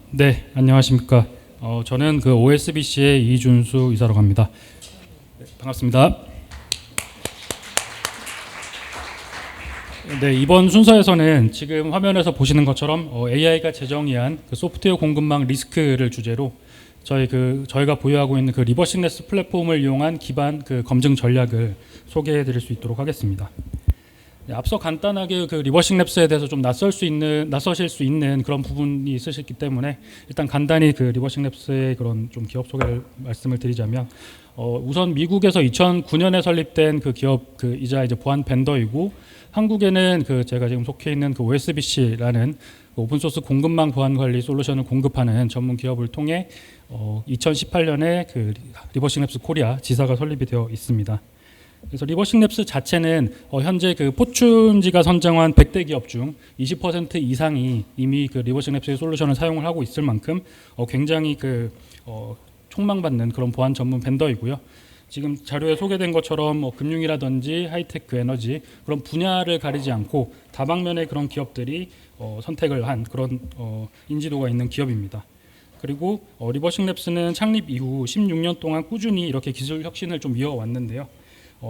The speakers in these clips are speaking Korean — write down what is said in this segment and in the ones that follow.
네, 안녕하십니까. 저는 그 OSBC의 이준수 이사라고 합니다. 네, 반갑습니다. 네, 이번 순서에서는 지금 화면에서 보시는 것처럼 AI가 재정의한 그 소프트웨어 공급망 리스크를 주제로 저희가 보유하고 있는 그 리버싱레스 플랫폼을 이용한 기반 그 검증 전략을 소개해드릴 수 있도록 하겠습니다. 네, 앞서 간단하게 그 리버싱 랩스에 대해서 좀 낯서실 수 있는 그런 부분이 있으셨기 때문에 일단 간단히 그 리버싱 랩스의 그런 좀 기업 소개를 말씀을 드리자면, 우선 미국에서 2009년에 설립된 그 기업 이자 이제 보안 벤더이고, 한국에는 그 제가 지금 속해 있는 그 OSBC라는 오픈 소스 공급망 보안 관리 솔루션을 공급하는 전문 기업을 통해 2018년에 그 리버싱 랩스 코리아 지사가 설립이 되어 있습니다. 그래서 리버싱 랩스 자체는 현재 그 포춘지가 선정한 100대 기업 중 20% 이상이 이미 그 리버싱 랩스의 솔루션을 사용을 하고 있을 만큼 굉장히 촉망받는 그런 보안 전문 벤더이고요. 지금 자료에 소개된 것처럼 금융이라든지 하이테크, 에너지 그런 분야를 가리지 않고 다방면의 그런 기업들이 선택을 한 그런 인지도가 있는 기업입니다. 그리고 리버싱 랩스는 창립 이후 16년 동안 꾸준히 이렇게 기술 혁신을 좀 이어왔는데요.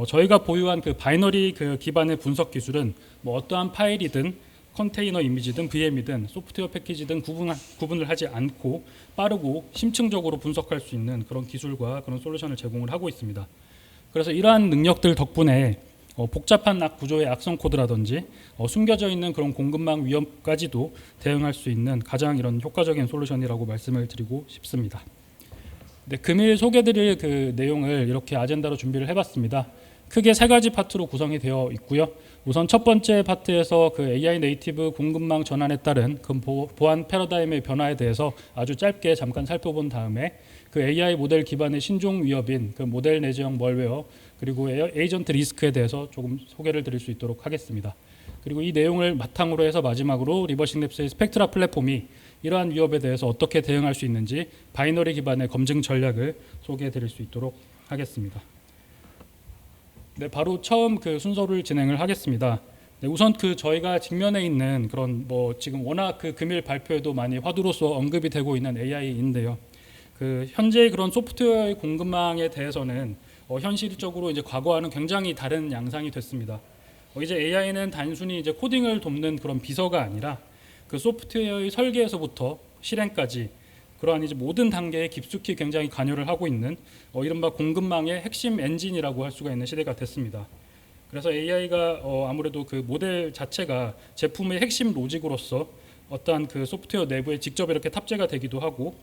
저희가 보유한 그 바이너리 그 기반의 분석 기술은 뭐 어떠한 파일이든 컨테이너 이미지든 VM이든 소프트웨어 패키지든 구분을 하지 않고 빠르고 심층적으로 분석할 수 있는 그런 기술과 그런 솔루션을 제공을 하고 있습니다. 그래서 이러한 능력들 덕분에 복잡한 구조의 악성 코드라든지 숨겨져 있는 그런 공급망 위험까지도 대응할 수 있는 가장 이런 효과적인 솔루션이라고 말씀을 드리고 싶습니다. 네, 금일 소개드릴 그 내용을 이렇게 아젠다로 준비를 해봤습니다. 크게 세 가지 파트로 구성이 되어 있고요. 우선 첫 번째 파트에서 그 AI 네이티브 공급망 전환에 따른 그 보안 패러다임의 변화에 대해서 아주 짧게 잠깐 살펴본 다음에 그 AI 모델 기반의 신종 위협인 그 모델 내재형 멀웨어 그리고 에이전트 리스크에 대해서 조금 소개를 드릴 수 있도록 하겠습니다. 그리고 이 내용을 바탕으로 해서 마지막으로 리버싱 랩스의 스펙트라 플랫폼이 이러한 위협에 대해서 어떻게 대응할 수 있는지 바이너리 기반의 검증 전략을 소개해 드릴 수 있도록 하겠습니다. 네, 바로 처음 그 순서를 진행을 하겠습니다. 네, 우선 저희가 직면에 있는 그런 지금 워낙 그 금일 발표에도 많이 화두로서 언급이 되고 있는 AI인데요. 현재 그런 소프트웨어의 공급망에 대해서는 현실적으로 이제 과거와는 굉장히 다른 양상이 됐습니다. 이제 AI는 단순히 이제 코딩을 돕는 그런 비서가 아니라 그 소프트웨어의 설계에서부터 실행까지 그러한 이제 모든 단계에 깊숙이 굉장히 관여를 하고 있는 이른바 공급망의 핵심 엔진이라고 할 수가 있는 시대가 됐습니다. 그래서 AI가 아무래도 그 모델 자체가 제품의 핵심 로직으로서 어떠한 그 소프트웨어 내부에 직접 이렇게 탑재가 되기도 하고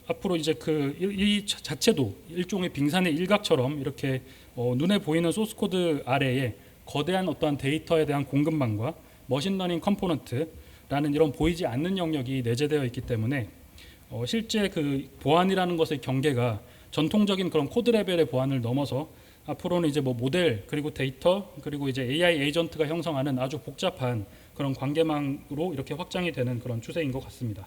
앞으로 이제 이 자체도 일종의 빙산의 일각처럼 이렇게 눈에 보이는 소스 코드 아래에 거대한 어떠한 데이터에 대한 공급망과 머신러닝 컴포넌트라는 이런 보이지 않는 영역이 내재되어 있기 때문에 실제 그 보안이라는 것의 경계가 전통적인 그런 코드 레벨의 보안을 넘어서 앞으로는 이제 모델 그리고 데이터 그리고 이제 AI 에이전트가 형성하는 아주 복잡한 그런 관계망으로 이렇게 확장이 되는 그런 추세인 것 같습니다.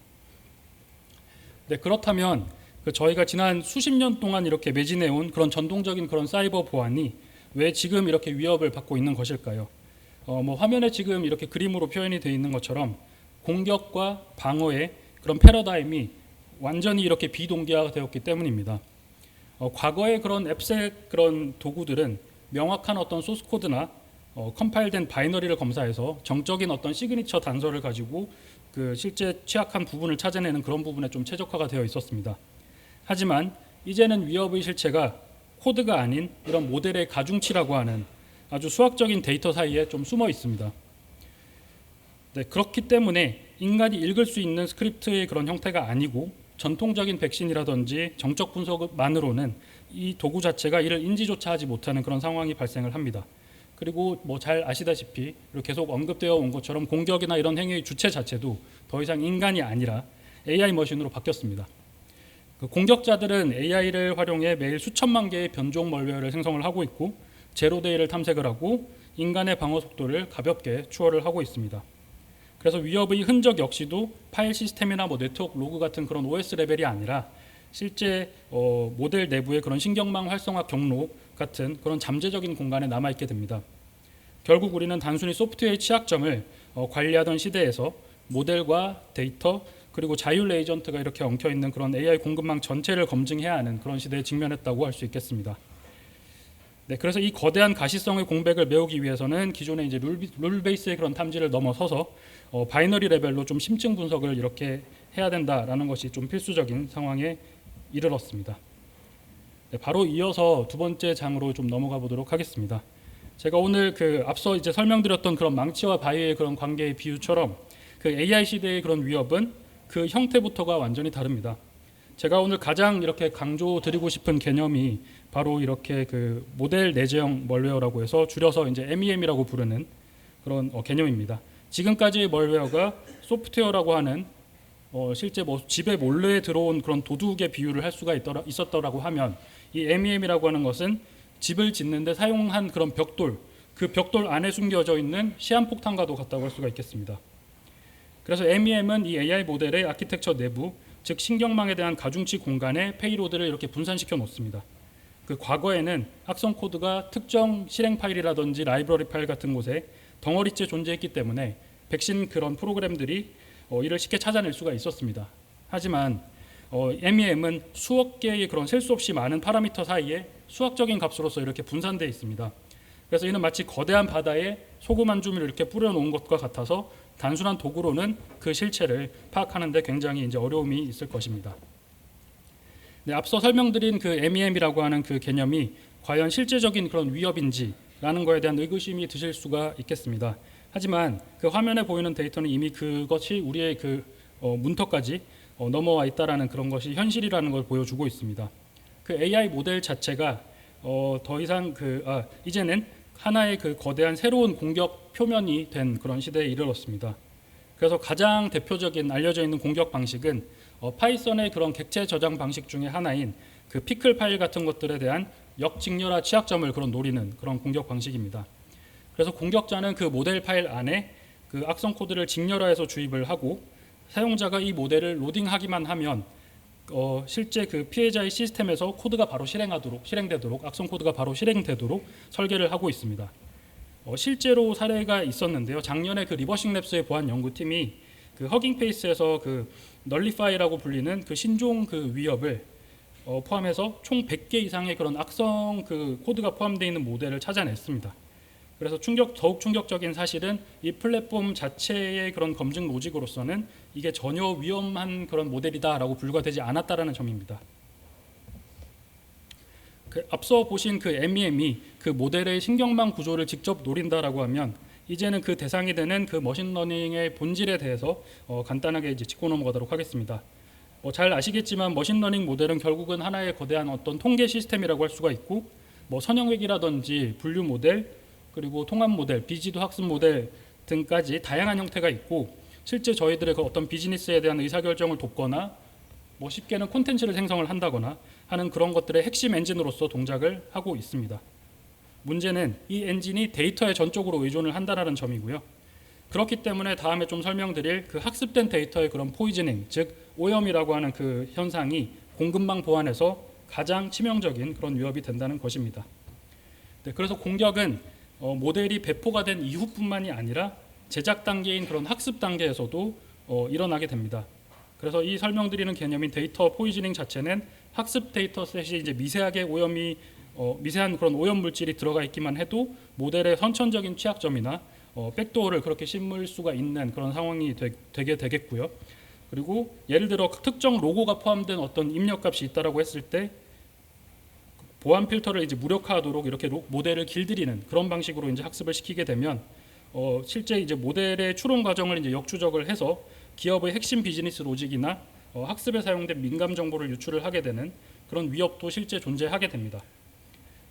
네, 그렇다면 저희가 지난 수십 년 동안 이렇게 매진해온 그런 전통적인 그런 사이버 보안이 왜 지금 이렇게 위협을 받고 있는 것일까요? 화면에 지금 이렇게 그림으로 표현이 되어 있는 것처럼 공격과 방어의 그런 패러다임이 완전히 이렇게 비동기화가 되었기 때문입니다. 과거의 그런 앱색 그런 도구들은 명확한 어떤 소스 코드나 컴파일된 바이너리를 검사해서 정적인 어떤 시그니처 단서를 가지고 그 실제 취약한 부분을 찾아내는 그런 부분에 좀 최적화가 되어 있었습니다. 하지만 이제는 위협의 실체가 코드가 아닌 이런 모델의 가중치라고 하는 아주 수학적인 데이터 사이에 좀 숨어 있습니다. 네, 그렇기 때문에 인간이 읽을 수 있는 스크립트의 그런 형태가 아니고 전통적인 백신이라든지 정적 분석만으로는 이 도구 자체가 이를 인지조차 하지 못하는 그런 상황이 발생을 합니다. 그리고 잘 아시다시피 계속 언급되어 온 것처럼 공격이나 이런 행위의 주체 자체도 더 이상 인간이 아니라 AI 머신으로 바뀌었습니다. 공격자들은 AI를 활용해 매일 수천만 개의 변종 멀웨어를 생성을 하고 있고 제로데이를 탐색을 하고 인간의 방어 속도를 가볍게 추월을 하고 있습니다. 그래서 위협의 흔적 역시도 파일 시스템이나 네트워크 로그 같은 그런 OS 레벨이 아니라 실제 모델 내부의 그런 신경망 활성화 경로 같은 그런 잠재적인 공간에 남아있게 됩니다. 결국 우리는 단순히 소프트웨어의 취약점을 관리하던 시대에서 모델과 데이터 그리고 자율 에이전트가 이렇게 엉켜 있는 그런 AI 공급망 전체를 검증해야 하는 그런 시대에 직면했다고 할 수 있겠습니다. 네, 그래서 이 거대한 가시성의 공백을 메우기 위해서는 기존의 이제 룰 베이스의 그런 탐지를 넘어서서 바이너리 레벨로 좀 심층 분석을 이렇게 해야 된다라는 것이 좀 필수적인 상황에 이르렀습니다. 네, 바로 이어서 두 번째 장으로 좀 넘어가 보도록 하겠습니다. 제가 오늘 그 앞서 이제 설명드렸던 그런 망치와 바위의 그런 관계의 비유처럼 그 AI 시대의 그런 위협은 그 형태부터가 완전히 다릅니다. 제가 오늘 가장 이렇게 강조드리고 싶은 개념이 바로 이렇게 그 모델 내재형 멀웨어라고 해서 줄여서 이제 MEM이라고 부르는 그런 개념입니다. 지금까지의 멀웨어가 소프트웨어라고 하는 실제 뭐 집에 몰래 들어온 그런 도둑의 비유를 할 수가 있었더라고 하면 이 MEM이라고 하는 것은 집을 짓는데 사용한 그런 벽돌, 그 벽돌 안에 숨겨져 있는 시한폭탄과도 같다고 할 수가 있겠습니다. 그래서 MEM은 이 AI 모델의 아키텍처 내부, 즉 신경망에 대한 가중치 공간에 페이로드를 이렇게 분산시켜 놓습니다. 그 과거에는 악성 코드가 특정 실행 파일이라든지 라이브러리 파일 같은 곳에 덩어리째 존재했기 때문에 백신 그런 프로그램들이 이를 쉽게 찾아낼 수가 있었습니다. 하지만 MEM은 수억 개의 그런 셀 수 없이 많은 파라미터 사이에 수학적인 값으로서 이렇게 분산되어 있습니다. 그래서 이는 마치 거대한 바다에 소금 한 줌을 이렇게 뿌려놓은 것과 같아서 단순한 도구로는 그 실체를 파악하는 데 굉장히 이제 어려움이 있을 것입니다. 네, 앞서 설명드린 그 MEM이라고 하는 그 개념이 과연 실제적인 그런 위협인지라는 거에 대한 의구심이 드실 수가 있겠습니다. 하지만 그 화면에 보이는 데이터는 이미 그것이 우리의 그 문턱까지 넘어와 있다라는 그런 것이 현실이라는 걸 보여주고 있습니다. 그 AI 모델 자체가 더 이상 이제는 하나의 그 거대한 새로운 공격 표면이 된 그런 시대에 이르렀습니다. 그래서 가장 대표적인 알려져 있는 공격 방식은 파이썬의 그런 객체 저장 방식 중에 하나인 그 피클 파일 같은 것들에 대한 역직렬화 취약점을 그런 노리는 그런 공격 방식입니다. 그래서 공격자는 그 모델 파일 안에 그 악성 코드를 직렬화해서 주입을 하고 사용자가 이 모델을 로딩하기만 하면 실제 그 피해자의 시스템에서 코드가 바로 실행되도록 악성 코드가 바로 실행되도록 설계를 하고 있습니다. 실제로 사례가 있었는데요. 작년에 그 리버싱 랩스의 보안 연구팀이 그 허깅 페이스에서 그 널리파이라고 불리는 그 신종 그 위협을 포함해서 총 100개 이상의 그런 악성 그 코드가 포함되어 있는 모델을 찾아냈습니다. 그래서 더욱 충격적인 사실은 이 플랫폼 자체의 그런 검증 로직으로서는 이게 전혀 위험한 그런 모델이다라고 불과되지 않았다라는 점입니다. 앞서 보신 그 MEM이 그 모델의 신경망 구조를 직접 노린다라고 하면 이제는 그 대상이 되는 그 머신러닝의 본질에 대해서 간단하게 이제 짚고 넘어가도록 하겠습니다. 잘 아시겠지만 머신러닝 모델은 결국은 하나의 거대한 어떤 통계 시스템이라고 할 수가 있고 뭐 선형외기라든지 분류 모델 그리고 통합 모델, 비지도 학습 모델 등까지 다양한 형태가 있고 실제 저희들의 그 어떤 비즈니스에 대한 의사결정을 돕거나 뭐 쉽게는 콘텐츠를 생성을 한다거나 하는 그런 것들의 핵심 엔진으로서 동작을 하고 있습니다. 문제는 이 엔진이 데이터에 전적으로 의존을 한다는 점이고요. 그렇기 때문에 다음에 좀 설명드릴 그 학습된 데이터의 그런 포이즈닝, 즉 오염이라고 하는 그 현상이 공급망 보안에서 가장 치명적인 그런 위협이 된다는 것입니다. 네, 그래서 공격은 모델이 배포가 된 이후뿐만이 아니라 제작 단계인 그런 학습 단계에서도 일어나게 됩니다. 그래서 이 설명드리는 개념인 데이터 포이즈닝 자체는 학습 데이터셋이 이제 미세한 그런 오염 물질이 들어가 있기만 해도 모델의 선천적인 취약점이나 백도어를 그렇게 심을 수가 있는 그런 상황이 되게 되겠고요. 그리고 예를 들어 특정 로고가 포함된 어떤 입력값이 있다라고 했을 때 보안 필터를 이제 무력화하도록 이렇게 모델을 길들이는 그런 방식으로 이제 학습을 시키게 되면 실제 이제 모델의 추론 과정을 이제 역추적을 해서 기업의 핵심 비즈니스 로직이나 학습에 사용된 민감 정보를 유출을 하게 되는 그런 위협도 실제 존재하게 됩니다.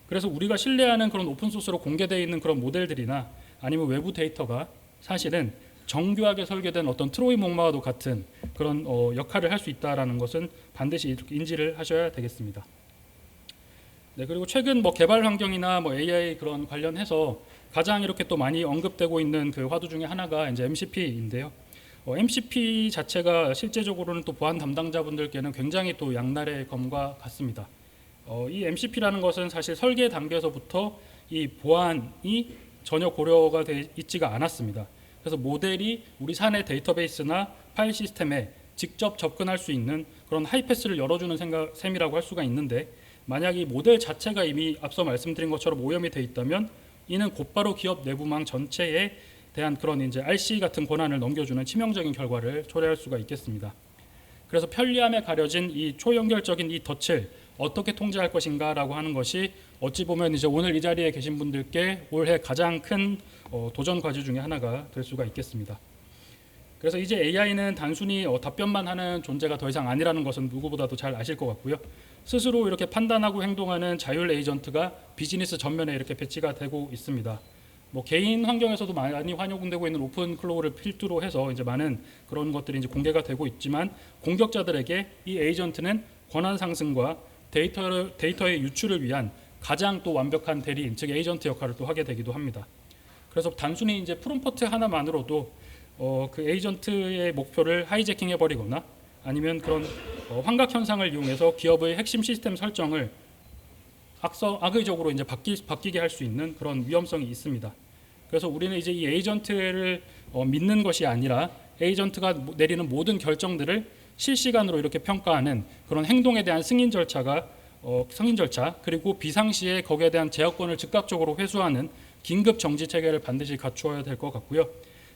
그래서 우리가 신뢰하는 그런 오픈소스로 공개되어 있는 그런 모델들이나 아니면 외부 데이터가 사실은 정교하게 설계된 어떤 트로이 목마와도 같은 그런 역할을 할 수 있다는 것은 반드시 인지를 하셔야 되겠습니다. 네, 그리고 최근 뭐 개발 환경이나 뭐 AI 그런 관련해서 가장 이렇게 또 많이 언급되고 있는 그 화두 중에 하나가 이제 MCP인데요. MCP 자체가 실제적으로는 또 보안 담당자분들께는 굉장히 또 양날의 검과 같습니다. 이 MCP라는 것은 사실 설계 단계에서부터 이 보안이 전혀 고려가 돼 있지가 않았습니다. 그래서 모델이 우리 사내 데이터베이스나 파일 시스템에 직접 접근할 수 있는 그런 하이패스를 열어주는 셈이라고 할 수가 있는데, 만약 이 모델 자체가 이미 앞서 말씀드린 것처럼 오염이 돼 있다면 이는 곧바로 기업 내부망 전체에 대한 그런 이제 RC 같은 권한을 넘겨주는 치명적인 결과를 초래할 수가 있겠습니다. 그래서 편리함에 가려진 이 초연결적인 이 덫을 어떻게 통제할 것인가라고 하는 것이 어찌 보면 이제 오늘 이 자리에 계신 분들께 올해 가장 큰 도전 과제 중에 하나가 될 수가 있겠습니다. 그래서 이제 AI는 단순히 답변만 하는 존재가 더 이상 아니라는 것은 누구보다도 잘 아실 것 같고요. 스스로 이렇게 판단하고 행동하는 자율 에이전트가 비즈니스 전면에 이렇게 배치가 되고 있습니다. 뭐 개인 환경에서도 많이 활용되고 있는 오픈 클로우를 필두로 해서 이제 많은 그런 것들이 이제 공개가 되고 있지만, 공격자들에게 이 에이전트는 권한 상승과 데이터의 유출을 위한 가장 또 완벽한 대리인, 즉 에이전트 역할을 또 하게 되기도 합니다. 그래서 단순히 이제 프롬프트 하나만으로도 그 에이전트의 목표를 하이제킹 해버리거나 아니면 그런 환각 현상을 이용해서 기업의 핵심 시스템 설정을 악의적으로 이제 바뀌게 할 수 있는 그런 위험성이 있습니다. 그래서 우리는 이제 이 에이전트를 믿는 것이 아니라 에이전트가 내리는 모든 결정들을 실시간으로 이렇게 평가하는 그런 행동에 대한 승인 절차, 그리고 비상시에 거기에 대한 제어권을 즉각적으로 회수하는 긴급 정지 체계를 반드시 갖추어야 될 것 같고요.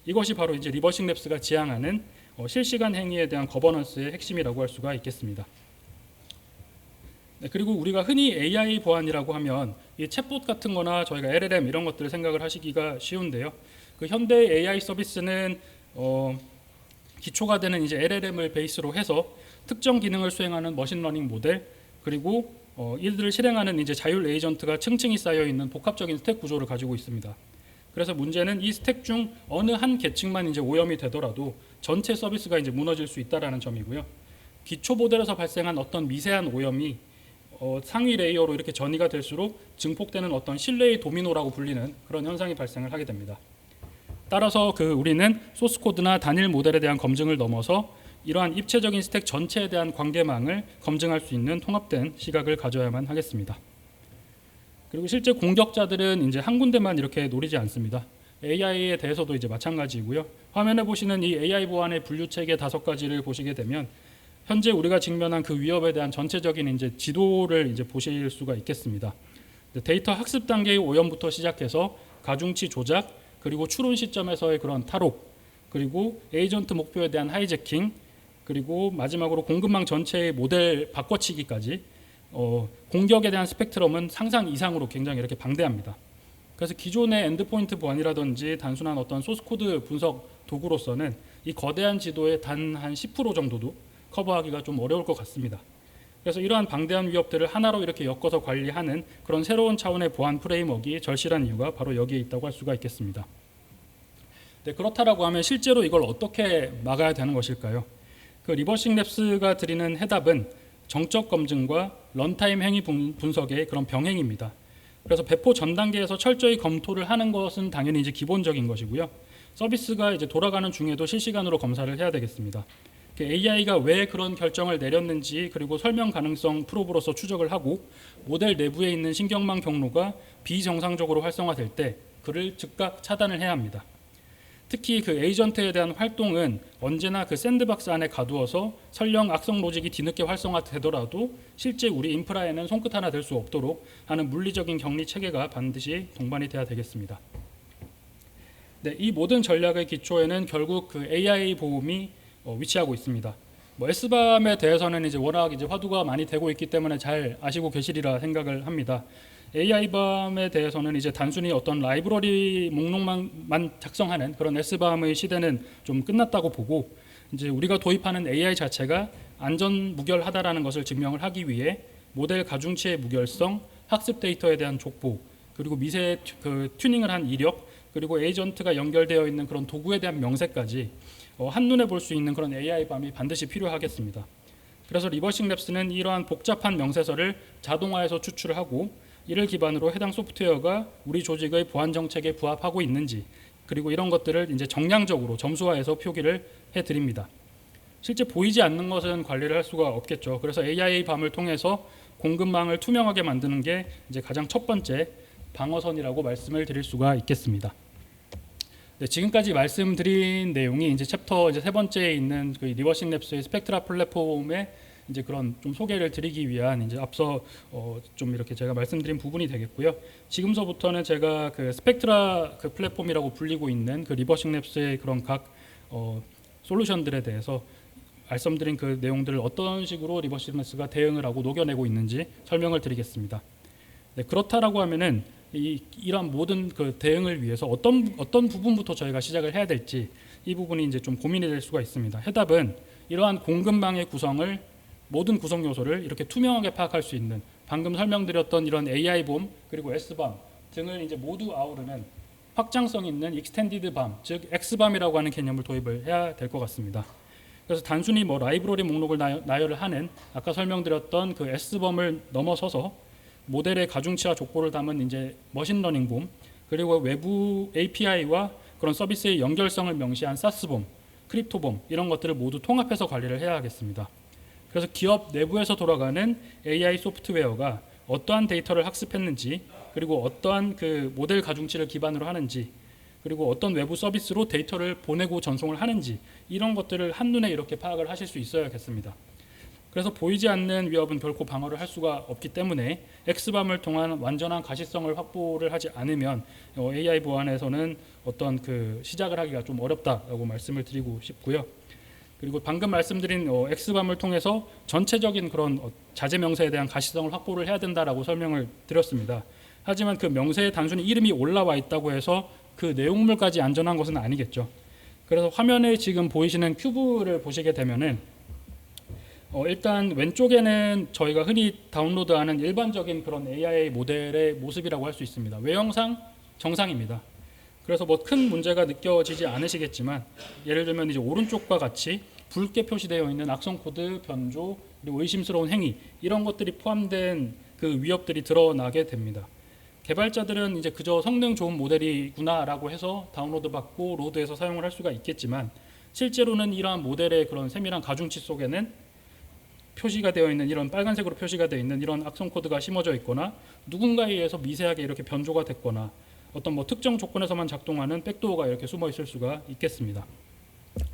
이것이 바로 이제 리버싱랩스가 지향하는 실시간 행위에 대한 거버넌스의 핵심이라고 할 수가 있겠습니다. 네, 그리고 우리가 흔히 AI 보안이라고 하면 이 챗봇 같은 거나 저희가 LLM 이런 것들을 생각을 하시기가 쉬운데요. 그 현대 AI 서비스는 기초가 되는 이제 LLM을 베이스로 해서 특정 기능을 수행하는 머신러닝 모델, 그리고 이들을 실행하는 이제 자율 에이전트가 층층이 쌓여 있는 복합적인 스택 구조를 가지고 있습니다. 그래서 문제는 이 스택 중 어느 한 계층만 이제 오염이 되더라도 전체 서비스가 이제 무너질 수 있다라는 점이고요. 기초 모델에서 발생한 어떤 미세한 오염이 상위 레이어로 이렇게 전이가 될수록 증폭되는 어떤 신뢰의 도미노라고 불리는 그런 현상이 발생을 하게 됩니다. 따라서 우리는 소스 코드나 단일 모델에 대한 검증을 넘어서 이러한 입체적인 스택 전체에 대한 관계망을 검증할 수 있는 통합된 시각을 가져야만 하겠습니다. 그리고 실제 공격자들은 이제 한 군데만 이렇게 노리지 않습니다. AI에 대해서도 이제 마찬가지고요. 화면에 보시는 이 AI 보안의 분류 체계 5가지를 보시게 되면 현재 우리가 직면한 그 위협에 대한 전체적인 이제 지도를 이제 보실 수가 있겠습니다. 데이터 학습 단계의 오염부터 시작해서 가중치 조작, 그리고 추론 시점에서의 그런 탈옥, 그리고 에이전트 목표에 대한 하이제킹, 그리고 마지막으로 공급망 전체의 모델 바꿔치기까지 공격에 대한 스펙트럼은 상상 이상으로 굉장히 이렇게 방대합니다. 그래서 기존의 엔드포인트 보안이라든지 단순한 어떤 소스코드 분석 도구로서는 이 거대한 지도의 단 한 10% 정도도 커버하기가 좀 어려울 것 같습니다. 그래서 이러한 방대한 위협들을 하나로 이렇게 엮어서 관리하는 그런 새로운 차원의 보안 프레임워크가 절실한 이유가 바로 여기에 있다고 할 수가 있겠습니다. 네, 그렇다라고 하면 실제로 이걸 어떻게 막아야 되는 것일까요? 그 리버싱랩스가 드리는 해답은 정적 검증과 런타임 행위 분석의 그런 병행입니다. 그래서 배포 전 단계에서 철저히 검토를 하는 것은 당연히 이제 기본적인 것이고요. 서비스가 이제 돌아가는 중에도 실시간으로 검사를 해야 되겠습니다. AI가 왜 그런 결정을 내렸는지, 그리고 설명 가능성 프로브로서 추적을 하고 모델 내부에 있는 신경망 경로가 비정상적으로 활성화될 때 그를 즉각 차단을 해야 합니다. 특히 그 에이전트에 대한 활동은 언제나 그 샌드박스 안에 가두어서 설령 악성 로직이 뒤늦게 활성화되더라도 실제 우리 인프라에는 손끝 하나 댈 수 없도록 하는 물리적인 격리 체계가 반드시 동반이 돼야 되겠습니다. 네, 이 모든 전략의 기초에는 결국 그 AI 보험이 위치하고 있습니다. S밤에 대해서는 이제 워낙 이제 화두가 많이 되고 있기 때문에 잘 아시고 계시리라 생각을 합니다. AI밤에 대해서는 이제 단순히 어떤 라이브러리 목록만 작성하는 그런 S밤의 시대는 좀 끝났다고 보고, 이제 우리가 도입하는 AI 자체가 안전 무결하다라는 것을 증명을 하기 위해 모델 가중치의 무결성, 학습 데이터에 대한 족보, 그리고 미세 튜닝을 한 이력, 그리고 에이전트가 연결되어 있는 그런 도구에 대한 명세까지 한눈에 볼 수 있는 그런 AI밤이 반드시 필요하겠습니다. 그래서 리버싱랩스는 이러한 복잡한 명세서를 자동화해서 추출을 하고 이를 기반으로 해당 소프트웨어가 우리 조직의 보안 정책에 부합하고 있는지, 그리고 이런 것들을 이제 정량적으로 점수화해서 표기를 해드립니다. 실제 보이지 않는 것은 관리를 할 수가 없겠죠. 그래서 AI밤을 통해서 공급망을 투명하게 만드는 게 이제 가장 첫 번째 방어선이라고 말씀을 드릴 수가 있겠습니다. 네, 지금까지 말씀드린 내용이 이제 챕터 이제 세 번째에 있는 그 리버싱 랩스의 스펙트라 플랫폼의 이제 그런 좀 소개를 드리기 위한 이제 앞서 좀 이렇게 제가 말씀드린 부분이 되겠고요. 지금서부터는 제가 그 스펙트라 그 플랫폼이라고 불리고 있는 그 리버싱 랩스의 그런 각 솔루션들에 대해서 말씀드린 그 내용들을 어떤 식으로 리버싱 랩스가 대응을 하고 녹여내고 있는지 설명을 드리겠습니다. 네, 그렇다라고 하면은 이러한 모든 그 대응을 위해서 어떤 부분부터 저희가 시작을 해야 될지 이 부분이 이제 좀 고민이 될 수가 있습니다. 해답은 이러한 공급망의 구성을 모든 구성 요소를 이렇게 투명하게 파악할 수 있는 방금 설명드렸던 이런 AI-BOM 그리고 S-BOM 등을 이제 모두 아우르는 확장성 있는 익스텐디드 밤, 즉 X밤이라고 하는 개념을 도입을 해야 될 것 같습니다. 그래서 단순히 뭐 라이브러리 목록을 나열을 하는 아까 설명드렸던 그 S범을 넘어서서 모델의 가중치와 족보를 담은 이제 머신러닝 봄, 그리고 외부 API와 그런 서비스의 연결성을 명시한 사스봄, 크립토봄 이런 것들을 모두 통합해서 관리를 해야 하겠습니다. 그래서 기업 내부에서 돌아가는 AI 소프트웨어가 어떠한 데이터를 학습했는지, 그리고 어떠한 그 모델 가중치를 기반으로 하는지, 그리고 어떤 외부 서비스로 데이터를 보내고 전송을 하는지 이런 것들을 한눈에 이렇게 파악을 하실 수 있어야겠습니다. 그래서 보이지 않는 위협은 결코 방어를 할 수가 없기 때문에 X밤을 통한 완전한 가시성을 확보를 하지 않으면 AI 보안에서는 어떤 그 시작을 하기가 좀 어렵다라고 말씀을 드리고 싶고요. 그리고 방금 말씀드린 X밤을 통해서 전체적인 그런 자재 명세에 대한 가시성을 확보를 해야 된다라고 설명을 드렸습니다. 하지만 그 명세에 단순히 이름이 올라와 있다고 해서 그 내용물까지 안전한 것은 아니겠죠. 그래서 화면에 지금 보이시는 큐브를 보시게 되면은 일단 왼쪽에는 저희가 흔히 다운로드하는 일반적인 그런 AI 모델의 모습이라고 할 수 있습니다. 외형상 정상입니다. 그래서 뭐 큰 문제가 느껴지지 않으시겠지만 예를 들면 이제 오른쪽과 같이 붉게 표시되어 있는 악성 코드, 변조, 그리고 의심스러운 행위 이런 것들이 포함된 그 위협들이 드러나게 됩니다. 개발자들은 이제 그저 성능 좋은 모델이구나라고 해서 다운로드 받고 로드해서 사용을 할 수가 있겠지만 실제로는 이러한 모델의 그런 세밀한 가중치 속에는 표시가 되어 있는 이런 빨간색으로 표시가 되어 있는 이런 악성 코드가 심어져 있거나 누군가에 의해서 미세하게 이렇게 변조가 됐거나 어떤 뭐 특정 조건에서만 작동하는 백도어가 이렇게 숨어 있을 수가 있겠습니다.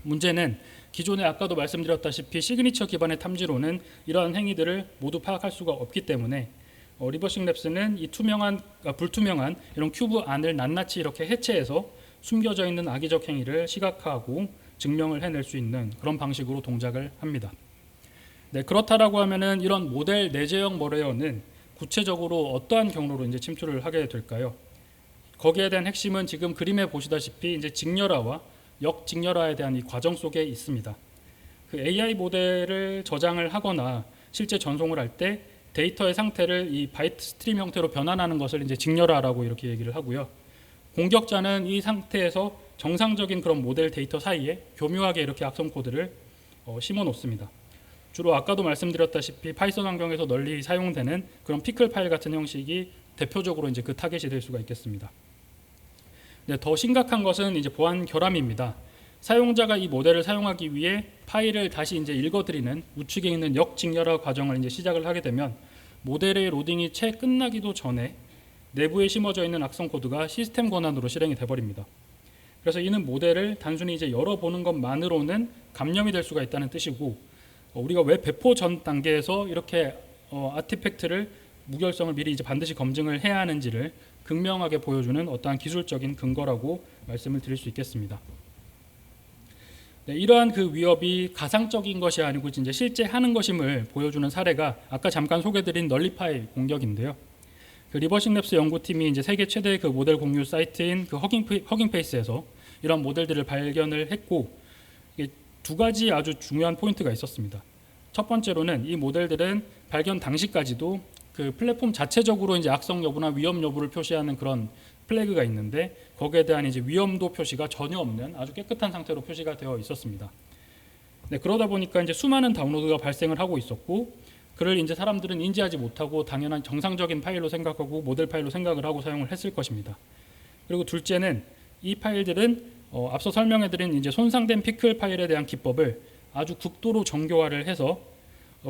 문제는 기존에 아까도 말씀드렸다시피 시그니처 기반의 탐지로는 이러한 행위들을 모두 파악할 수가 없기 때문에 리버싱 랩스는 이 불투명한 이런 큐브 안을 낱낱이 이렇게 해체해서 숨겨져 있는 악의적 행위를 시각화하고 증명을 해낼 수 있는 그런 방식으로 동작을 합니다. 네, 그렇다라고 하면은 이런 모델 내재형 머레어는 구체적으로 어떠한 경로로 이제 침투를 하게 될까요? 거기에 대한 핵심은 지금 그림에 보시다시피 이제 직렬화와 역직렬화에 대한 이 과정 속에 있습니다. 그 AI 모델을 저장을 하거나 실제 전송을 할 때 데이터의 상태를 이 바이트 스트림 형태로 변환하는 것을 이제 직렬화라고 이렇게 얘기를 하고요. 공격자는 이 상태에서 정상적인 그런 모델 데이터 사이에 교묘하게 이렇게 악성 코드를 심어 놓습니다. 주로 아까도 말씀드렸다시피 파이썬 환경에서 널리 사용되는 그런 피클 파일 같은 형식이 대표적으로 이제 그 타겟이 될 수가 있겠습니다. 네, 더 심각한 것은 이제 보안 결함입니다. 사용자가 이 모델을 사용하기 위해 파일을 다시 이제 읽어드리는 우측에 있는 역직렬화 과정을 이제 시작을 하게 되면 모델의 로딩이 채 끝나기도 전에 내부에 심어져 있는 악성 코드가 시스템 권한으로 실행이 돼버립니다. 그래서 이는 모델을 단순히 이제 열어보는 것만으로는 감염이 될 수가 있다는 뜻이고 우리가 왜 배포 전 단계에서 이렇게 아티팩트를 무결성을 미리 이제 반드시 검증을 해야 하는지를 극명하게 보여주는 어떠한 기술적인 근거라고 말씀을 드릴 수 있겠습니다. 네, 이러한 그 위협이 가상적인 것이 아니고 이제 실제 하는 것임을 보여주는 사례가 아까 잠깐 소개드린 널리파이 공격인데요. 그 리버싱 랩스 연구팀이 이제 세계 최대 그 모델 공유 사이트인 그 허깅페이스에서 이런 모델들을 발견을 했고 이게 두 가지 아주 중요한 포인트가 있었습니다. 첫 번째로는 이 모델들은 발견 당시까지도 그 플랫폼 자체적으로 이제 악성 여부나 위험 여부를 표시하는 그런 플래그가 있는데 거기에 대한 이제 위험도 표시가 전혀 없는 아주 깨끗한 상태로 표시가 되어 있었습니다. 네, 그러다 보니까 이제 수많은 다운로드가 발생을 하고 있었고 그를 이제 사람들은 인지하지 못하고 당연한 정상적인 파일로 생각하고 모델 파일로 생각을 하고 사용을 했을 것입니다. 그리고 둘째는 이 파일들은 앞서 설명해드린 이제 손상된 피클 파일에 대한 기법을 아주 극도로 정교화를 해서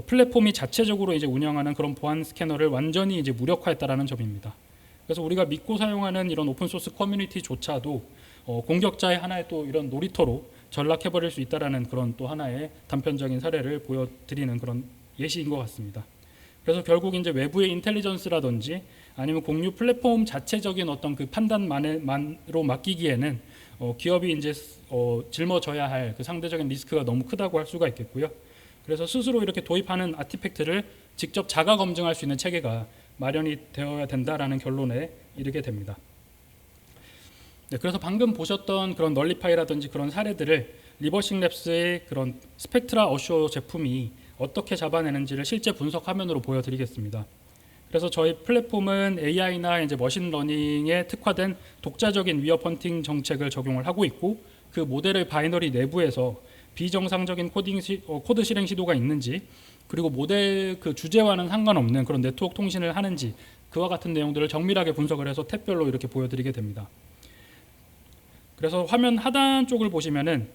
플랫폼이 자체적으로 이제 운영하는 그런 보안 스캐너를 완전히 이제 무력화했다라는 점입니다. 그래서 우리가 믿고 사용하는 이런 오픈 소스 커뮤니티조차도 공격자의 하나의 또 이런 놀이터로 전락해버릴 수 있다라는 그런 또 하나의 단편적인 사례를 보여드리는 그런 예시인 것 같습니다. 그래서 결국 이제 외부의 인텔리전스라든지 아니면 공유 플랫폼 자체적인 어떤 그 판단만으로 맡기기에는 기업이 이제 짊어져야 할 그 상대적인 리스크가 너무 크다고 할 수가 있겠고요. 그래서 스스로 이렇게 도입하는 아티팩트를 직접 자가 검증할 수 있는 체계가 마련이 되어야 된다라는 결론에 이르게 됩니다. 네, 그래서 방금 보셨던 그런 널리파이라든지 그런 사례들을 리버싱랩스의 그런 스펙트라 어슈어 제품이 어떻게 잡아내는지를 실제 분석 화면으로 보여드리겠습니다. 그래서 저희 플랫폼은 AI나 이제 머신러닝에 특화된 독자적인 위협 헌팅 정책을 적용을 하고 있고, 그 모델의 바이너리 내부에서 비정상적인 코드 실행 시도가 있는지, 그리고 모델 그 주제와는 상관없는 그런 네트워크 통신을 하는지, 그와 같은 내용들을 정밀하게 분석을 해서 탭별로 이렇게 보여드리게 됩니다. 그래서 화면 하단 쪽을 보시면은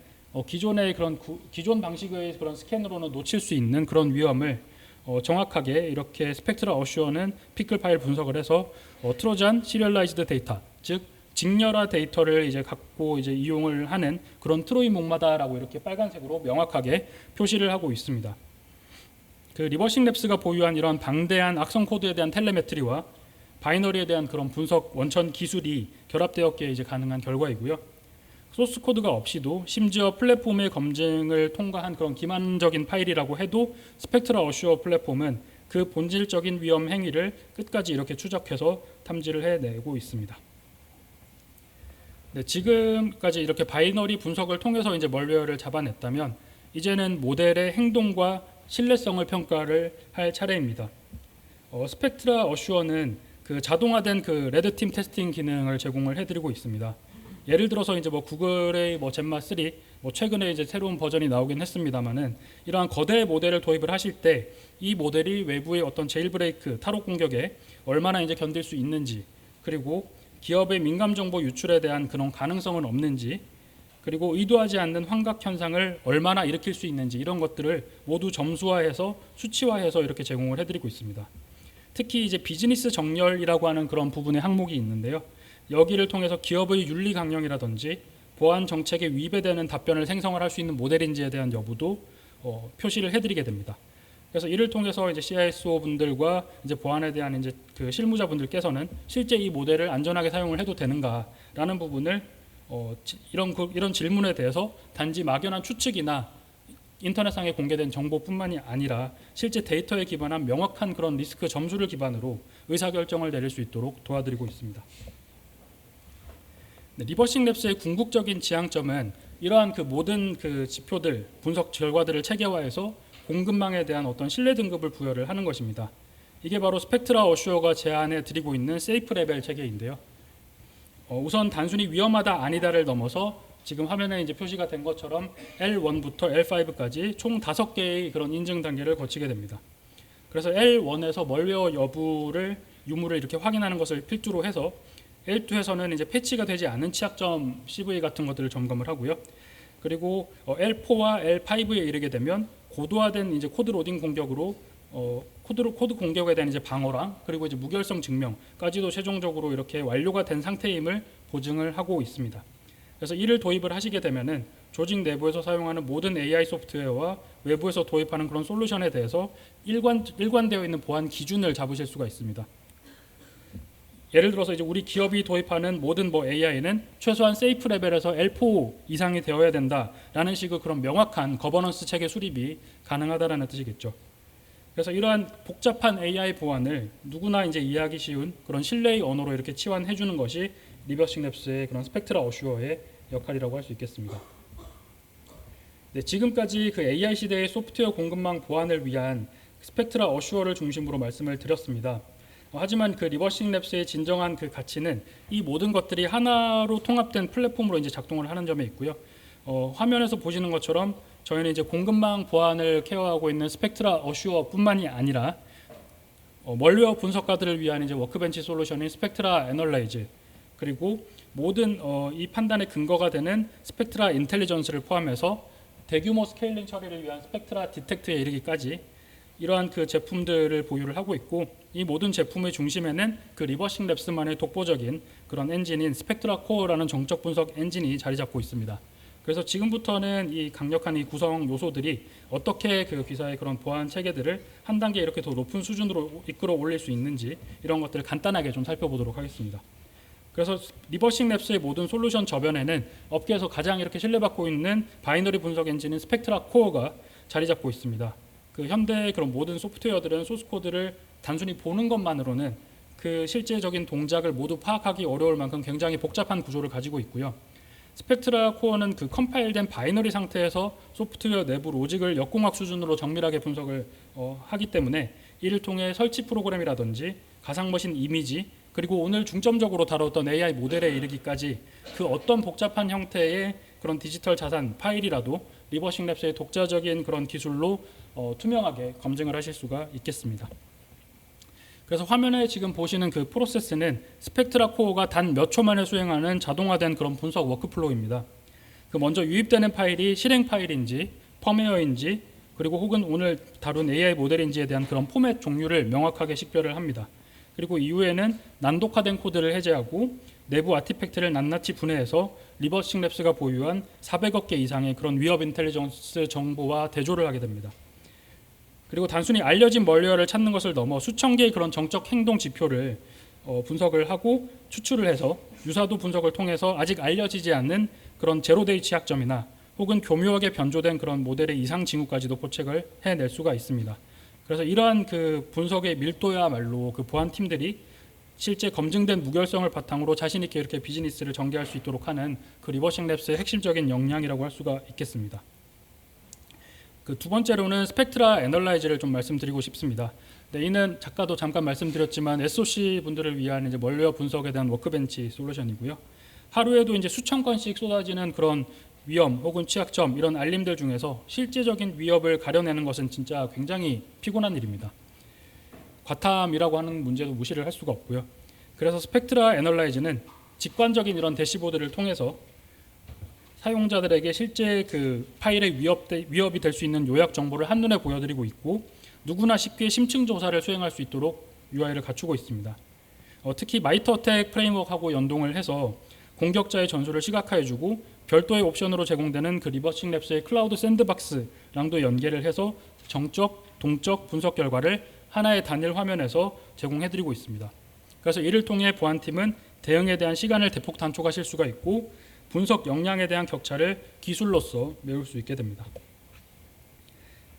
기존의 그런 기존 방식의 그런 스캔으로는 놓칠 수 있는 그런 위험을 정확하게 이렇게 스펙트라 어슈어는 피클 파일 분석을 해서 트로잔 시리얼라이즈드 데이터, 즉 직렬화 데이터를 이제 갖고 이제 이용을 하는 그런 트로이 목마다라고 이렇게 빨간색으로 명확하게 표시를 하고 있습니다. 그 리버싱랩스가 보유한 이런 방대한 악성 코드에 대한 텔레메트리와 바이너리에 대한 그런 분석 원천 기술이 결합되었기에 이제 가능한 결과이고요. 소스 코드가 없이도 심지어 플랫폼의 검증을 통과한 그런 기만적인 파일이라고 해도 스펙트라 어슈어 플랫폼은 그 본질적인 위험 행위를 끝까지 이렇게 추적해서 탐지를 해내고 있습니다. 네, 지금까지 이렇게 바이너리 분석을 통해서 이제 멀웨어를 잡아냈다면 이제는 모델의 행동과 신뢰성을 평가를 할 차례입니다. 스펙트라 어슈어는 그 자동화된 그 레드팀 테스팅 기능을 제공을 해드리고 있습니다. 예를 들어서 이제 구글의 젬마 3 최근에 이제 새로운 버전이 나오긴 했습니다만은 이러한 거대 모델을 도입을 하실 때 이 모델이 외부의 어떤 제일브레이크 탈옥 공격에 얼마나 이제 견딜 수 있는지, 그리고 기업의 민감 정보 유출에 대한 그런 가능성은 없는지, 그리고 의도하지 않는 환각 현상을 얼마나 일으킬 수 있는지, 이런 것들을 모두 점수화해서 수치화해서 이렇게 제공을 해드리고 있습니다. 특히 이제 비즈니스 정렬이라고 하는 그런 부분의 항목이 있는데요. 여기를 통해서 기업의 윤리 강령이라든지 보안 정책에 위배되는 답변을 생성을 할 수 있는 모델인지에 대한 여부도 표시를 해드리게 됩니다. 그래서 이를 통해서 이제 CISO 분들과 이제 보안에 대한 이제 그 실무자분들께서는 실제 이 모델을 안전하게 사용을 해도 되는가라는 부분을 이런 질문에 대해서 단지 막연한 추측이나 인터넷상에 공개된 정보뿐만이 아니라 실제 데이터에 기반한 명확한 그런 리스크 점수를 기반으로 의사결정을 내릴 수 있도록 도와드리고 있습니다. 네, 리버싱랩스의 궁극적인 지향점은 이러한 그 모든 그 지표들, 분석 결과들을 체계화해서 공급망에 대한 어떤 신뢰 등급을 부여를 하는 것입니다. 이게 바로 스펙트라 어슈어가 제안해 드리고 있는 세이프 레벨 체계인데요. 우선 단순히 위험하다 아니다를 넘어서 지금 화면에 이제 표시가 된 것처럼 L1부터 L5까지 총 5개의 그런 인증 단계를 거치게 됩니다. 그래서 L1에서 멀웨어 여부를 유무를 이렇게 확인하는 것을 필두로 해서 L2에서는 이제 패치가 되지 않은 취약점 CV 같은 것들을 점검을 하고요. 그리고 L4와 L5에 이르게 되면 고도화된 이제 코드 로딩 공격으로 코드 공격에 대한 이제 방어랑 그리고 이제 무결성 증명까지도 최종적으로 이렇게 완료가 된 상태임을 보증을 하고 있습니다. 그래서 이를 도입을 하시게 되면은 조직 내부에서 사용하는 모든 AI 소프트웨어와 외부에서 도입하는 그런 솔루션에 대해서 일관되어 있는 보안 기준을 잡으실 수가 있습니다. 예를 들어서 이제 우리 기업이 도입하는 모든 AI는 최소한 세이프 레벨에서 L4 이상이 되어야 된다라는 식의 그런 명확한 거버넌스 체계 수립이 가능하다라는 뜻이겠죠. 그래서 이러한 복잡한 AI 보안을 누구나 이제 이해하기 쉬운 그런 신뢰의 언어로 이렇게 치환해 주는 것이 리버싱랩스의 그런 스펙트라 어슈어의 역할이라고 할 수 있겠습니다. 네, 지금까지 그 AI 시대의 소프트웨어 공급망 보안을 위한 스펙트라 어슈어를 중심으로 말씀을 드렸습니다. 하지만 그 리버싱랩스의 진정한 그 가치는 이 모든 것들이 하나로 통합된 플랫폼으로 이제 작동을 하는 점에 있고요. 화면에서 보시는 것처럼 저희는 이제 공급망 보안을 케어하고 있는 스펙트라 어슈어뿐만이 아니라 멀웨어 분석가들을 위한 이제 워크벤치 솔루션인 스펙트라 애널라이즈, 그리고 모든 이 판단의 근거가 되는 스펙트라 인텔리전스를 포함해서 대규모 스케일링 처리를 위한 스펙트라 디텍트에 이르기까지 이러한 그 제품들을 보유를 하고 있고, 이 모든 제품의 중심에는 그 리버싱 랩스만의 독보적인 그런 엔진인 스펙트라 코어라는 정적 분석 엔진이 자리 잡고 있습니다. 그래서 지금부터는 이 강력한 이 구성 요소들이 어떻게 그 기사의 그런 보안 체계들을 한 단계 이렇게 더 높은 수준으로 이끌어 올릴 수 있는지, 이런 것들을 간단하게 좀 살펴보도록 하겠습니다. 그래서 리버싱 랩스의 모든 솔루션 저변에는 업계에서 가장 이렇게 신뢰받고 있는 바이너리 분석 엔진인 스펙트라 코어가 자리 잡고 있습니다. 그 현대의 그런 모든 소프트웨어들은 소스 코드를 단순히 보는 것만으로는 그 실제적인 동작을 모두 파악하기 어려울 만큼 굉장히 복잡한 구조를 가지고 있고요. 스펙트라 코어는 그 컴파일된 바이너리 상태에서 소프트웨어 내부 로직을 역공학 수준으로 정밀하게 분석을 하기 때문에 이를 통해 설치 프로그램이라든지 가상머신 이미지, 그리고 오늘 중점적으로 다뤘던 AI 모델에 이르기까지 그 어떤 복잡한 형태의 그런 디지털 자산 파일이라도 리버싱 랩스의 독자적인 그런 기술로 투명하게 검증을 하실 수가 있겠습니다. 그래서 화면에 지금 보시는 그 프로세스는 스펙트라 코어가 단 몇 초 만에 수행하는 자동화된 그런 분석 워크플로우입니다. 그 먼저 유입되는 파일이 실행 파일인지 펌웨어인지, 그리고 혹은 오늘 다룬 AI 모델인지에 대한 그런 포맷 종류를 명확하게 식별을 합니다. 그리고 이후에는 난독화된 코드를 해제하고 내부 아티팩트를 낱낱이 분해해서 리버싱 랩스가 보유한 400억 개 이상의 그런 위협 인텔리전스 정보와 대조를 하게 됩니다. 그리고 단순히 알려진 멀리어를 찾는 것을 넘어 수천 개의 그런 정적 행동 지표를 분석을 하고 추출을 해서 유사도 분석을 통해서 아직 알려지지 않는 그런 제로데이 취약점이나 혹은 교묘하게 변조된 그런 모델의 이상 징후까지도 포착을 해낼 수가 있습니다. 그래서 이러한 그 분석의 밀도야말로 그 보안팀들이 실제 검증된 무결성을 바탕으로 자신 있게 이렇게 비즈니스를 전개할 수 있도록 하는 그 리버싱 랩스의 핵심적인 역량이라고 할 수가 있겠습니다. 그 두 번째로는 스펙트라 애널라이즈를 좀 말씀드리고 싶습니다. 네, 이는 작가도 잠깐 말씀드렸지만 SOC 분들을 위한 이제 멀웨어 분석에 대한 워크벤치 솔루션이고요. 하루에도 이제 수천 건씩 쏟아지는 그런 위험 혹은 취약점, 이런 알림들 중에서 실제적인 위협을 가려내는 것은 진짜 굉장히 피곤한 일입니다. 과탐이라고 하는 문제도 무시를 할 수가 없고요. 그래서 스펙트라 애널라이즈는 직관적인 이런 대시보드를 통해서 사용자들에게 실제 그 파일의 위협이 될 수 있는 요약 정보를 한눈에 보여드리고 있고, 누구나 쉽게 심층 조사를 수행할 수 있도록 UI를 갖추고 있습니다. 특히 마이터 어택 프레임워크하고 연동을 해서 공격자의 전술을 시각화해주고 별도의 옵션으로 제공되는 그 리버싱 랩스의 클라우드 샌드박스랑도 연계를 해서 정적, 동적 분석 결과를 하나의 단일 화면에서 제공해드리고 있습니다. 그래서 이를 통해 보안팀은 대응에 대한 시간을 대폭 단축하실 수가 있고 분석 역량에 대한 격차를 기술로서 메울 수 있게 됩니다.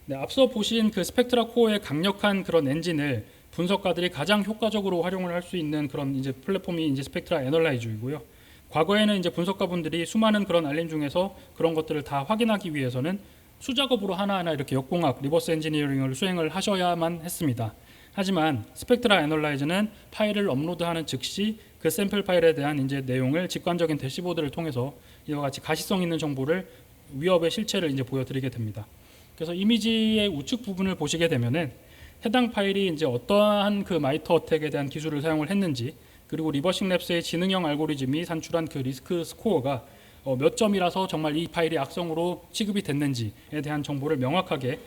네, 앞서 보신 그 스펙트라 코어의 강력한 그런 엔진을 분석가들이 가장 효과적으로 활용을 할 수 있는 그런 이제 플랫폼이 이제 스펙트라 애널라이즈이고요. 과거에는 이제 분석가분들이 수많은 그런 알림 중에서 그런 것들을 다 확인하기 위해서는 수작업으로 하나하나 이렇게 역공학, 리버스 엔지니어링을 수행을 하셔야만 했습니다. 하지만 스펙트라 애널라이즈는 파일을 업로드하는 즉시 그 샘플 파일에 대한 이제 내용을 직관적인 대시보드를 통해서 이와 같이 가시성 있는 정보를 위협의 실체를 이제 보여드리게 됩니다. 그래서 이미지의 우측 부분을 보시게 되면은 해당 파일이 이제 어떠한 그 마이터 어택에 대한 기술을 사용을 했는지, 그리고 리버싱 랩스의 지능형 알고리즘이 산출한 그 리스크 스코어가 몇 점이라서 정말 이 파일이 악성으로 취급이 됐는지에 대한 정보를 명확하게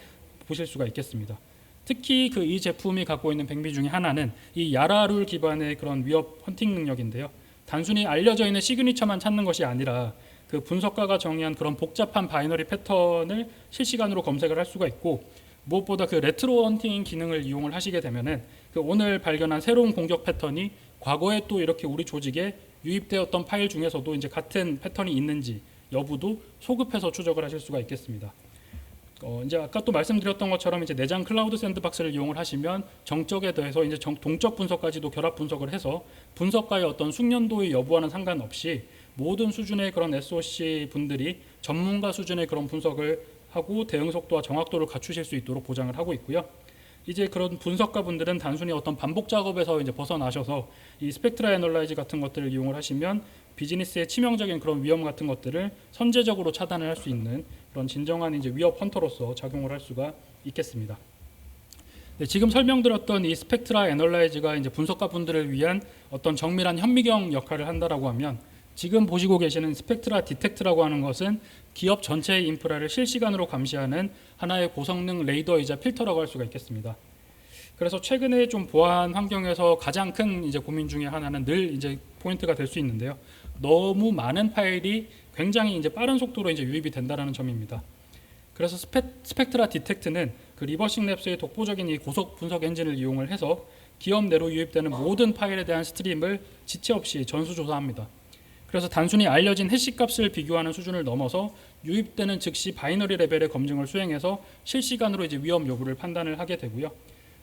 보실 수가 있겠습니다. 특히 그 이 제품이 갖고 있는 백미 중에 하나는 이 야라룰 기반의 그런 위협 헌팅 능력인데요. 단순히 알려져 있는 시그니처만 찾는 것이 아니라 그 분석가가 정의한 그런 복잡한 바이너리 패턴을 실시간으로 검색을 할 수가 있고, 무엇보다 그 레트로 헌팅 기능을 이용을 하시게 되면은 그 오늘 발견한 새로운 공격 패턴이 과거에 또 이렇게 우리 조직에 유입되었던 파일 중에서도 이제 같은 패턴이 있는지 여부도 소급해서 추적을 하실 수가 있겠습니다. 이제 아까 또 말씀드렸던 것처럼 이제 내장 클라우드 샌드박스를 이용을 하시면 정적에 대해서 이제 동적 분석까지도 결합 분석을 해서 분석가의 어떤 숙련도의 여부와는 상관없이 모든 수준의 그런 SOC 분들이 전문가 수준의 그런 분석을 하고 대응 속도와 정확도를 갖추실 수 있도록 보장을 하고 있고요. 이제 그런 분석가 분들은 단순히 어떤 반복 작업에서 이제 벗어나셔서 이 스펙트라 애널라이즈 같은 것들을 이용을 하시면 비즈니스의 치명적인 그런 위험 같은 것들을 선제적으로 차단을 할 수 있는 그런 진정한 이제 위협 헌터로서 작용을 할 수가 있겠습니다. 네, 지금 설명드렸던 이 스펙트라 애널라이즈가 이제 분석가 분들을 위한 어떤 정밀한 현미경 역할을 한다라고 하면 지금 보시고 계시는 스펙트라 디텍트라고 하는 것은 기업 전체의 인프라를 실시간으로 감시하는 하나의 고성능 레이더이자 필터라고 할 수가 있겠습니다. 그래서 최근에 좀 보안 환경에서 가장 큰 이제 고민 중에 하나는 늘 이제 포인트가 될 수 있는데요. 너무 많은 파일이 굉장히 이제 빠른 속도로 이제 유입이 된다는 점입니다. 그래서 스펙트라 디텍트는 그 리버싱 랩스의 독보적인 이 고속 분석 엔진을 이용을 해서 기업 내로 유입되는 모든 파일에 대한 스트림을 지체 없이 전수조사합니다. 그래서 단순히 알려진 해시 값을 비교하는 수준을 넘어서 유입되는 즉시 바이너리 레벨의 검증을 수행해서 실시간으로 이제 위험 여부를 판단을 하게 되고요.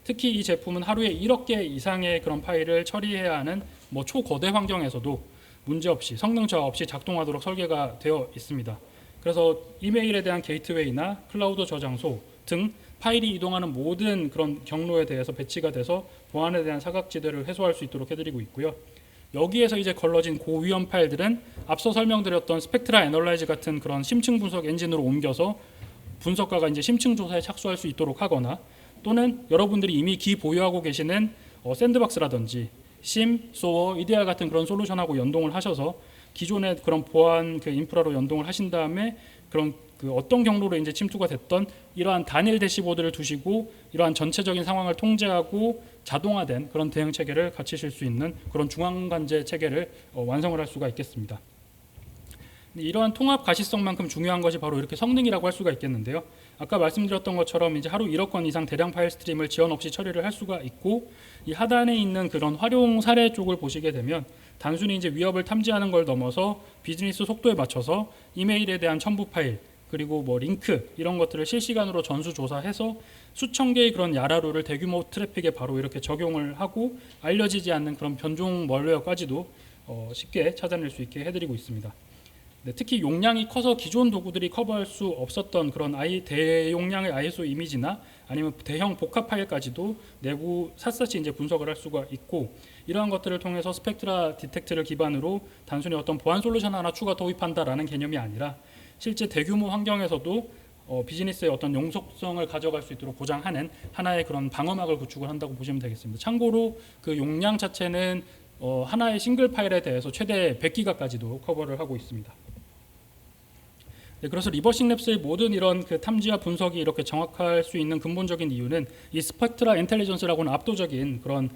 특히 이 제품은 하루에 1억 개 이상의 그런 파일을 처리해야 하는 뭐 초거대 환경에서도 문제없이 성능 저하 없이 작동하도록 설계가 되어 있습니다. 그래서 이메일에 대한 게이트웨이나 클라우드 저장소 등 파일이 이동하는 모든 그런 경로에 대해서 배치가 돼서 보안에 대한 사각지대를 해소할 수 있도록 해드리고 있고요. 여기에서 이제 걸러진 고위험 파일들은 앞서 설명드렸던 스펙트라 애널라이즈 같은 그런 심층 분석 엔진으로 옮겨서 분석가가 이제 심층 조사에 착수할 수 있도록 하거나 또는 여러분들이 이미 기보유하고 계시는 샌드박스라든지 심, 소어, EDR 같은 그런 솔루션하고 연동을 하셔서 기존의 그런 보안 그 인프라로 연동을 하신 다음에 그런 그 어떤 경로로 이제 침투가 됐던 이러한 단일 대시보드를 두시고 이러한 전체적인 상황을 통제하고 자동화된 그런 대응 체계를 갖추실 수 있는 그런 중앙관제 체계를 완성을 할 수가 있겠습니다. 이러한 통합 가시성만큼 중요한 것이 바로 이렇게 성능이라고 할 수가 있겠는데요. 아까 말씀드렸던 것처럼 이제 하루 1억 건 이상 대량 파일 스트림을 지연 없이 처리를 할 수가 있고 이 하단에 있는 그런 활용 사례 쪽을 보시게 되면 단순히 이제 위협을 탐지하는 걸 넘어서 비즈니스 속도에 맞춰서 이메일에 대한 첨부 파일 그리고 뭐 링크 이런 것들을 실시간으로 전수 조사해서 수천 개의 그런 야라루를 대규모 트래픽에 바로 이렇게 적용을 하고 알려지지 않는 그런 변종 멀웨어까지도 쉽게 찾아낼 수 있게 해드리고 있습니다. 네, 특히 용량이 커서 기존 도구들이 커버할 수 없었던 그런 대용량의 ISO 이미지나 아니면 대형 복합 파일까지도 내부 샅샅이 이제 분석을 할 수가 있고 이러한 것들을 통해서 스펙트라 디텍트를 기반으로 단순히 어떤 보안 솔루션 하나 추가 도입한다라는 개념이 아니라 실제 대규모 환경에서도 비즈니스의 어떤 용속성을 가져갈 수 있도록 보장하는 하나의 그런 방어막을 구축을 한다고 보시면 되겠습니다. 참고로 그 용량 자체는 하나의 싱글 파일에 대해서 최대 100기가까지도 커버를 하고 있습니다. 네, 그래서 리버싱 랩스의 모든 이런 그 탐지와 분석이 이렇게 정확할 수 있는 근본적인 이유는 이 스펙트라 인텔리전스라고는 압도적인 그런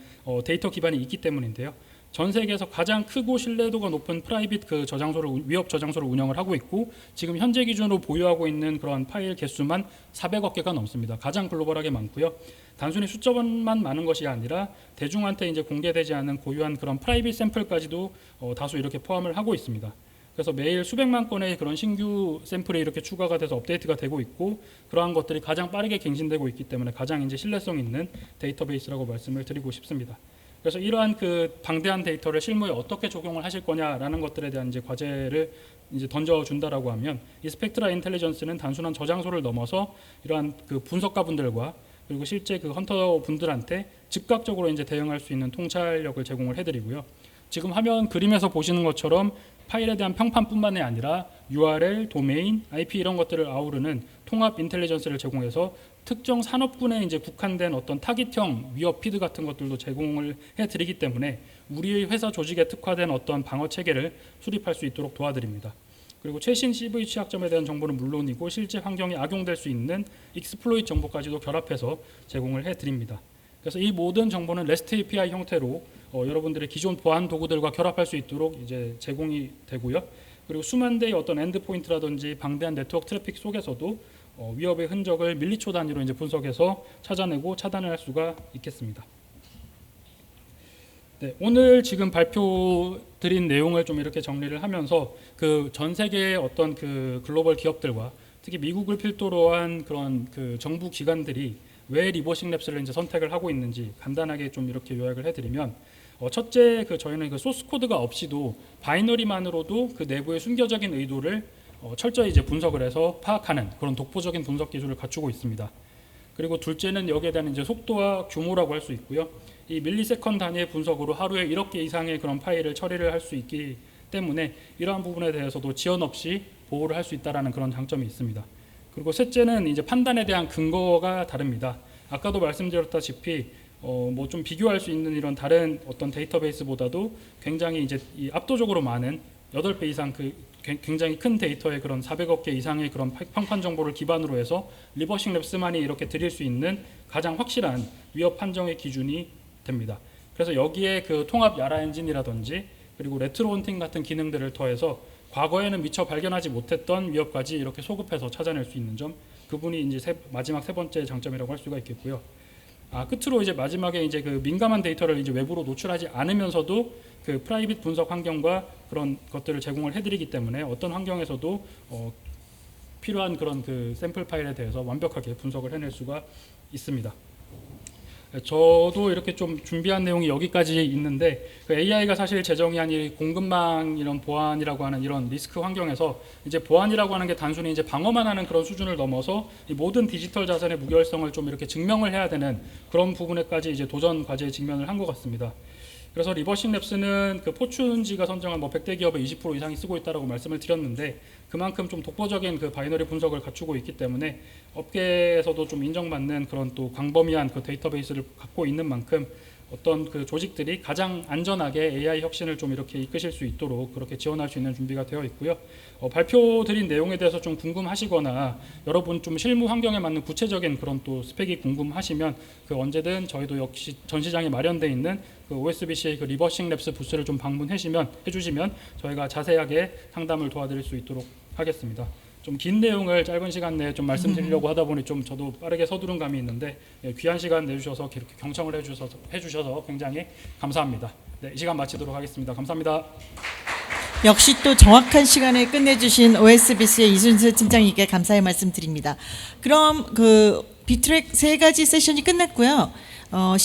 데이터 기반이 있기 때문인데요. 전 세계에서 가장 크고 신뢰도가 높은 프라이빗 그 저장소를 위협 저장소를 운영을 하고 있고 지금 현재 기준으로 보유하고 있는 그런 파일 개수만 400억 개가 넘습니다. 가장 글로벌하게 많고요. 단순히 숫자만 많은 것이 아니라 대중한테 이제 공개되지 않은 고유한 그런 프라이빗 샘플까지도 다수 이렇게 포함을 하고 있습니다. 그래서 매일 수백만 건의 그런 신규 샘플이 이렇게 추가가 돼서 업데이트가 되고 있고 그러한 것들이 가장 빠르게 갱신되고 있기 때문에 가장 이제 신뢰성 있는 데이터베이스라고 말씀을 드리고 싶습니다. 그래서 이러한 그 방대한 데이터를 실무에 어떻게 적용을 하실 거냐라는 것들에 대한 이제 과제를 이제 던져준다라고 하면 이 스펙트라 인텔리전스는 단순한 저장소를 넘어서 이러한 그 분석가 분들과 그리고 실제 그 헌터 분들한테 즉각적으로 이제 대응할 수 있는 통찰력을 제공을 해드리고요. 지금 화면 그림에서 보시는 것처럼 파일에 대한 평판뿐만이 아니라 URL, 도메인, IP 이런 것들을 아우르는 통합 인텔리전스를 제공해서 특정 산업군에 이제 국한된 어떤 타깃형 위협 피드 같은 것들도 제공을 해드리기 때문에 우리의 회사 조직에 특화된 어떤 방어 체계를 수립할 수 있도록 도와드립니다. 그리고 최신 CV 취약점에 대한 정보는 물론이고 실제 환경에 악용될 수 있는 익스플로이트 정보까지도 결합해서 제공을 해드립니다. 그래서 이 모든 정보는 REST API 형태로 여러분들의 기존 보안 도구들과 결합할 수 있도록 이제 제공이 되고요. 그리고 수만 대의 어떤 엔드포인트라든지 방대한 네트워크 트래픽 속에서도 위협의 흔적을 밀리초 단위로 이제 분석해서 찾아내고 차단을 할 수가 있겠습니다. 네, 오늘 지금 발표드린 내용을 좀 이렇게 정리를 하면서 그 전 세계의 어떤 그 글로벌 기업들과 특히 미국을 필두로 한 그런 그 정부 기관들이 왜 리버싱 랩스를 이제 선택을 하고 있는지 간단하게 좀 이렇게 요약을 해드리면 첫째 저희는 그 소스 코드가 없이도 바이너리만으로도 그 내부의 순결적인 의도를 철저히 이제 분석을 해서 파악하는 그런 독보적인 분석 기술을 갖추고 있습니다. 그리고 둘째는 여기에 대한 이제 속도와 규모라고 할 수 있고요. 이 밀리세컨 단위의 분석으로 하루에 1억 개 이상의 그런 파일을 처리를 할 수 있기 때문에 이러한 부분에 대해서도 지연 없이 보호를 할 수 있다라는 그런 장점이 있습니다. 그리고 셋째는 이제 판단에 대한 근거가 다릅니다. 아까도 말씀드렸다시피 뭐 좀 비교할 수 있는 이런 다른 어떤 데이터베이스보다도 굉장히 이제 이 압도적으로 많은 8배 이상 굉장히 큰 데이터의 그런 400억 개 이상의 그런 평판 정보를 기반으로 해서 리버싱 랩스만이 이렇게 드릴 수 있는 가장 확실한 위협 판정의 기준이 됩니다. 그래서 여기에 그 통합 야라 엔진이라든지 그리고 레트로 헌팅 같은 기능들을 더해서 과거에는 미처 발견하지 못했던 위협까지 이렇게 소급해서 찾아낼 수 있는 점, 그분이 이제 마지막 세 번째 장점이라고 할 수가 있겠고요. 끝으로 이제 마지막에 이제 그 민감한 데이터를 이제 외부로 노출하지 않으면서도 그 프라이빗 분석 환경과 그런 것들을 제공을 해드리기 때문에 어떤 환경에서도 필요한 그런 그 샘플 파일에 대해서 완벽하게 분석을 해낼 수가 있습니다. 저도 이렇게 좀 준비한 내용이 여기까지 있는데 그 AI가 사실 제정한 이 공급망 이런 보안이라고 하는 이런 리스크 환경에서 이제 보안이라고 하는 게 단순히 이제 방어만 하는 그런 수준을 넘어서 이 모든 디지털 자산의 무결성을 좀 이렇게 증명을 해야 되는 그런 부분에까지 이제 도전 과제에 직면을 한 것 같습니다. 그래서 리버싱 랩스는 그 포춘지가 선정한 100대 기업의 20% 이상이 쓰고 있다라고 말씀을 드렸는데 그만큼 좀 독보적인 그 바이너리 분석을 갖추고 있기 때문에 업계에서도 좀 인정받는 그런 또 광범위한 그 데이터베이스를 갖고 있는 만큼 어떤 그 조직들이 가장 안전하게 AI 혁신을 좀 이렇게 이끄실 수 있도록 그렇게 지원할 수 있는 준비가 되어 있고요. 발표드린 내용에 대해서 좀 궁금하시거나 여러분 좀 실무 환경에 맞는 구체적인 그런 또 스펙이 궁금하시면 그 언제든 저희도 역시 전시장에 마련되어 있는 그 OSBC의 그 리버싱 랩스 부스를 좀 해주시면 저희가 자세하게 상담을 도와드릴 수 있도록 하겠습니다. 좀 긴 내용을 짧은 시간 내에 좀 말씀드리려고 하다 보니 좀 저도 빠르게 서두른 감이 있는데 귀한 시간 내주셔서 이렇게 경청을 해주셔서 굉장히 감사합니다. 네, 이 시간 마치도록 하겠습니다. 감사합니다. 역시 또 정확한 시간에 끝내주신 OSBC의 이순수 팀장님께 감사의 말씀드립니다. 그럼 그 비트랙 3가지 세션이 끝났고요.